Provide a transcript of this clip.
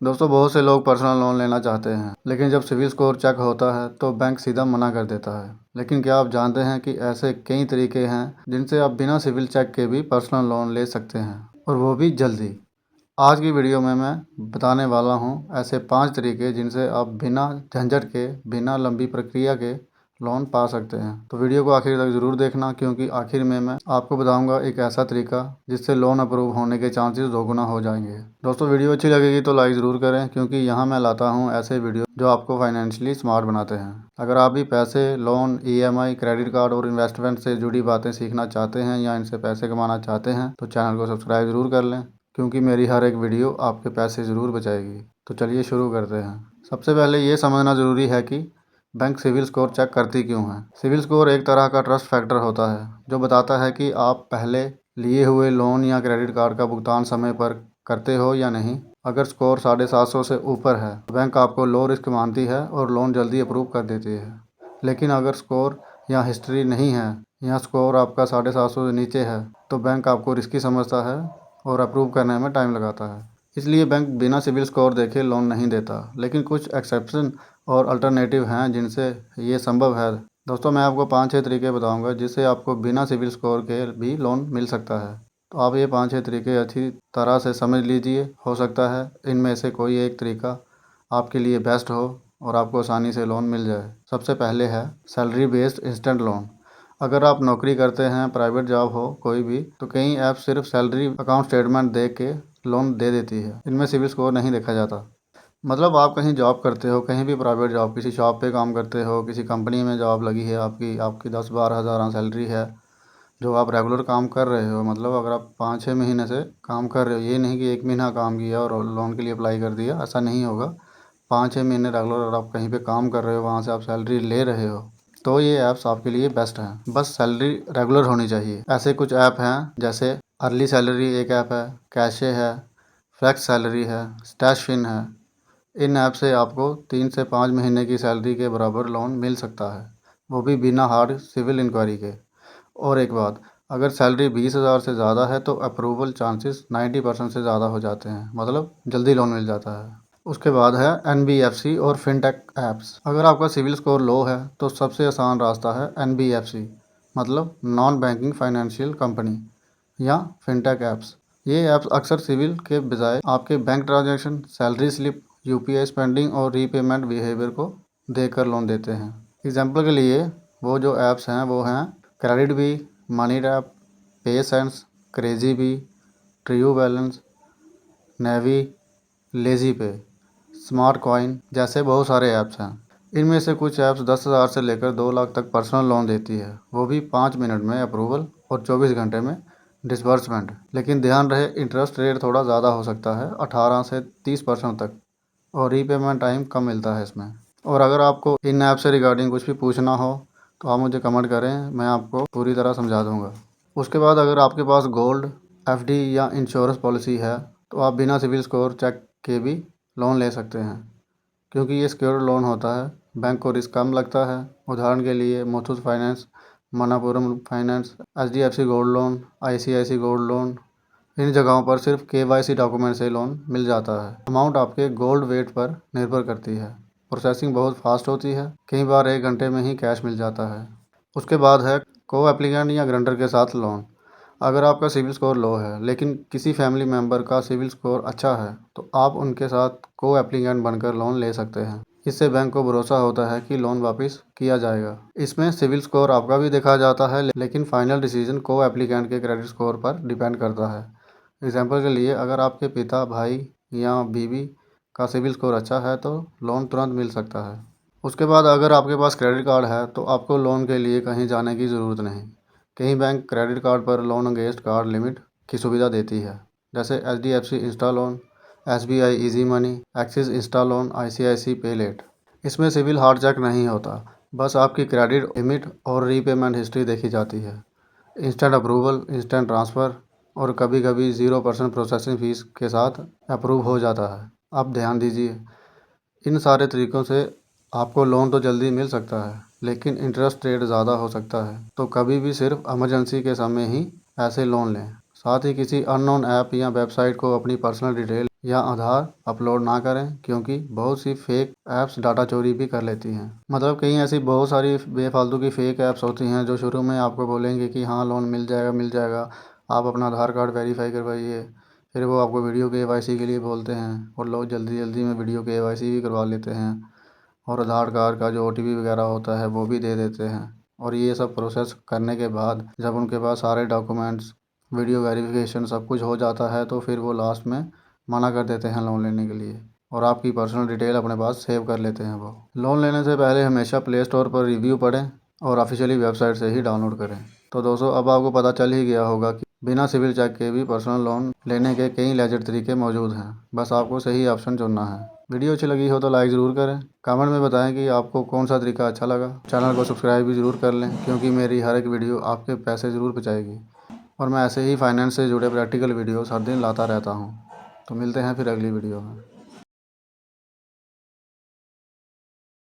दोस्तों, बहुत से लोग पर्सनल लोन लेना चाहते हैं, लेकिन जब सिविल स्कोर चेक होता है तो बैंक सीधा मना कर देता है। लेकिन क्या आप जानते हैं कि ऐसे कई तरीके हैं जिनसे आप बिना सिविल चेक के भी पर्सनल लोन ले सकते हैं, और वो भी जल्दी। आज की वीडियो में मैं बताने वाला हूँ ऐसे 5 तरीके जिनसे आप बिना झंझट के, बिना लंबी प्रक्रिया के लोन पा सकते हैं। तो वीडियो को आखिर तक ज़रूर देखना, क्योंकि आखिर में मैं आपको बताऊंगा एक ऐसा तरीका जिससे लोन अप्रूव होने के चांसेस दोगुना हो जाएंगे। दोस्तों, वीडियो अच्छी लगेगी तो लाइक ज़रूर करें, क्योंकि यहाँ मैं लाता हूँ ऐसे वीडियो जो आपको फाइनेंशियली स्मार्ट बनाते हैं। अगर आप भी पैसे, लोन, EMI, क्रेडिट कार्ड और इन्वेस्टमेंट से जुड़ी बातें सीखना चाहते हैं या इनसे पैसे कमाना चाहते हैं तो चैनल को सब्सक्राइब ज़रूर कर लें, क्योंकि मेरी हर एक वीडियो आपके पैसे ज़रूर बचाएगी। तो चलिए शुरू करते हैं। सबसे पहले ये समझना ज़रूरी है कि बैंक सिविल स्कोर चेक करती क्यों है। सिविल स्कोर एक तरह का ट्रस्ट फैक्टर होता है जो बताता है कि आप पहले लिए हुए लोन या क्रेडिट कार्ड का भुगतान समय पर करते हो या नहीं। अगर स्कोर 750 से ऊपर है तो बैंक आपको लो रिस्क मानती है और लोन जल्दी अप्रूव कर देती है। लेकिन अगर स्कोर या हिस्ट्री नहीं है या स्कोर आपका 750 से नीचे है तो बैंक आपको रिस्की समझता है और अप्रूव करने में टाइम लगाता है। इसलिए बैंक बिना सिविल स्कोर देखे लोन नहीं देता, लेकिन कुछ एक्सेप्शन और अल्टरनेटिव हैं जिनसे ये संभव है। दोस्तों, मैं आपको 5-6 तरीके बताऊंगा जिससे आपको बिना सिविल स्कोर के भी लोन मिल सकता है। तो आप ये 5-6 तरीके अच्छी तरह से समझ लीजिए। हो सकता है इनमें से कोई एक तरीका आपके लिए बेस्ट हो और आपको आसानी से लोन मिल जाए। सबसे पहले है सैलरी बेस्ड इंस्टेंट लोन। अगर आप नौकरी करते हैं, प्राइवेट जॉब हो कोई भी, तो कई ऐप सिर्फ सैलरी अकाउंट स्टेटमेंट देख के लोन दे देती है। इनमें सिविल स्कोर नहीं देखा जाता। मतलब आप कहीं जॉब करते हो, कहीं भी प्राइवेट जॉब, किसी शॉप पे काम करते हो, किसी कंपनी में जॉब लगी है, आपकी आपकी 10-12 हज़ार सैलरी है जो आप रेगुलर काम कर रहे हो। मतलब अगर आप 5-6 महीने से काम कर रहे हो, ये नहीं कि 1 महीना काम किया और लोन के लिए अप्लाई कर दिया, ऐसा नहीं होगा। 5-6 महीने रेगुलर अगर आप कहीं पे काम कर रहे हो, वहाँ से आप सैलरी ले रहे हो, तो ये ऐप्स आपके लिए बेस्ट हैं। बस सैलरी रेगुलर होनी चाहिए। ऐसे कुछ ऐप हैं जैसे अर्ली सैलरी एक ऐप है, कैशे है, फ्लेक्स सैलरी है, स्टैशफिन है। इन ऐप से आपको 3 से 5 महीने की सैलरी के बराबर लोन मिल सकता है, वो भी बिना हार्ड सिविल इंक्वायरी के। और एक बात, अगर सैलरी 20,000 से ज़्यादा है तो अप्रूवल चांसेस 90% से ज़्यादा हो जाते हैं, मतलब जल्दी लोन मिल जाता है। उसके बाद है NBFC और फिनटेक ऐप्स। अगर आपका सिविल स्कोर लो है तो सबसे आसान रास्ता है NBFC, मतलब नॉन बैंकिंग फाइनेंशियल कंपनी या फिनटेक ऐप्स। ये ऐप्स अक्सर सिविल के बजाय आपके bank transaction, salary slip, UPI spending और रीपेमेंट बिहेवियर को देखकर लोन देते हैं। एग्जाम्पल के लिए वो जो ऐप्स हैं वो हैं KreditBee, MoneyTap, PaySense, CrazyBee, True Balance, Navi, LazyPay, SmartCoin जैसे बहुत सारे ऐप्स हैं। इनमें से कुछ ऐप्स 10,000 से लेकर 2 लाख तक पर्सनल लोन देती है, वो भी 5 मिनट में अप्रूवल और 24 घंटे में डिसबर्समेंट। लेकिन ध्यान रहे, इंटरेस्ट रेट थोड़ा ज़्यादा हो सकता है, 18 से 30% तक, और रीपेमेंट टाइम कम मिलता है इसमें। और अगर आपको इन ऐप से रिगार्डिंग कुछ भी पूछना हो तो आप मुझे कमेंट करें, मैं आपको पूरी तरह समझा दूंगा। उसके बाद अगर आपके पास गोल्ड, FD या इंश्योरेंस पॉलिसी है तो आप बिना सिविल स्कोर चेक के भी लोन ले सकते हैं, क्योंकि ये सिक्योर्ड लोन होता है। बैंक को रिस्क कम लगता है। उदाहरण के लिए Muthoot finance, Manappuram finance, HDFC gold loan, ICICI gold loan, इन जगहों पर सिर्फ KYC डॉक्यूमेंट से लोन मिल जाता है। अमाउंट आपके गोल्ड वेट पर निर्भर करती है। प्रोसेसिंग बहुत फास्ट होती है, कई बार 1 घंटे में ही कैश मिल जाता है। उसके बाद है को एप्लीकेंट या ग्रंटर के साथ लोन। अगर आपका सिविल स्कोर लो है लेकिन किसी फैमिली मेम्बर का सिविल स्कोर अच्छा है तो आप उनके साथ को एप्लीकेंट बनकर लोन ले सकते हैं। इससे बैंक को भरोसा होता है कि लोन वापस किया जाएगा। इसमें सिविल स्कोर आपका भी देखा जाता है, लेकिन फाइनल डिसीजन को एप्लीकेंट के क्रेडिट स्कोर पर डिपेंड करता है। एग्जाम्पल के लिए अगर आपके पिता, भाई या बीवी का सिविल स्कोर अच्छा है तो लोन तुरंत मिल सकता है। उसके बाद अगर आपके पास क्रेडिट कार्ड है तो आपको लोन के लिए कहीं जाने की ज़रूरत नहीं। कई बैंक क्रेडिट कार्ड पर लोन अगेंस्ट कार्ड लिमिट की सुविधा देती है, जैसे HDFC Insta loan, SBI easy money, axis Insta loan, ICICI पे लेट। इसमें सिविल हार्ड चेक नहीं होता, बस आपकी क्रेडिट लिमिट और रीपेमेंट हिस्ट्री देखी जाती है। इंस्टेंट अप्रूवल, इंस्टेंट ट्रांसफ़र और कभी कभी 0% प्रोसेसिंग फ़ीस के साथ अप्रूव हो जाता है। आप ध्यान दीजिए, इन सारे तरीक़ों से आपको लोन तो जल्दी मिल सकता है, लेकिन इंटरेस्ट रेट ज़्यादा हो सकता है। तो कभी भी सिर्फ इमरजेंसी के समय ही ऐसे लोन लें। साथ ही किसी अननोन ऐप या वेबसाइट को अपनी पर्सनल डिटेल या आधार अपलोड ना करें, क्योंकि बहुत सी फेक ऐप्स डाटा चोरी भी कर लेती हैं। मतलब कहीं ऐसी बहुत सारी बेफालतू की फेक ऐप्स होती हैं जो शुरू में आपको बोलेंगे कि हाँ लोन मिल जाएगा मिल जाएगा, आप अपना आधार कार्ड वेरीफाई करवाइए। फिर वो आपको वीडियो KYC के लिए बोलते हैं और लोग जल्दी जल्दी में वीडियो KYC भी करवा लेते हैं और आधार कार्ड का जो OTP वगैरह होता है वो भी दे देते हैं। और ये सब प्रोसेस करने के बाद जब उनके पास सारे डॉक्यूमेंट्स, वीडियो वेरिफिकेशन सब कुछ हो जाता है तो फिर वो लास्ट में मना कर देते हैं लोन लेने के लिए और आपकी पर्सनल डिटेल अपने पास सेव कर लेते हैं वो। लोन लेने से पहले हमेशा प्ले स्टोर पर रिव्यू पढ़ें और ऑफिशियली वेबसाइट से ही डाउनलोड करें। तो दोस्तों, अब आपको पता चल ही गया होगा कि बिना सिविल चेक के भी पर्सनल लोन लेने के कई लेजर तरीके मौजूद हैं। बस आपको सही ऑप्शन चुनना है। वीडियो अच्छी लगी हो तो लाइक ज़रूर करें। कमेंट में बताएं कि आपको कौन सा तरीका अच्छा लगा। चैनल को सब्सक्राइब भी ज़रूर कर लें, क्योंकि मेरी हर एक वीडियो आपके पैसे ज़रूर बचाएगी और मैं ऐसे ही फाइनेंस से जुड़े प्रैक्टिकल वीडियोस हर दिन लाता रहता हूँ। तो मिलते हैं फिर अगली वीडियो में।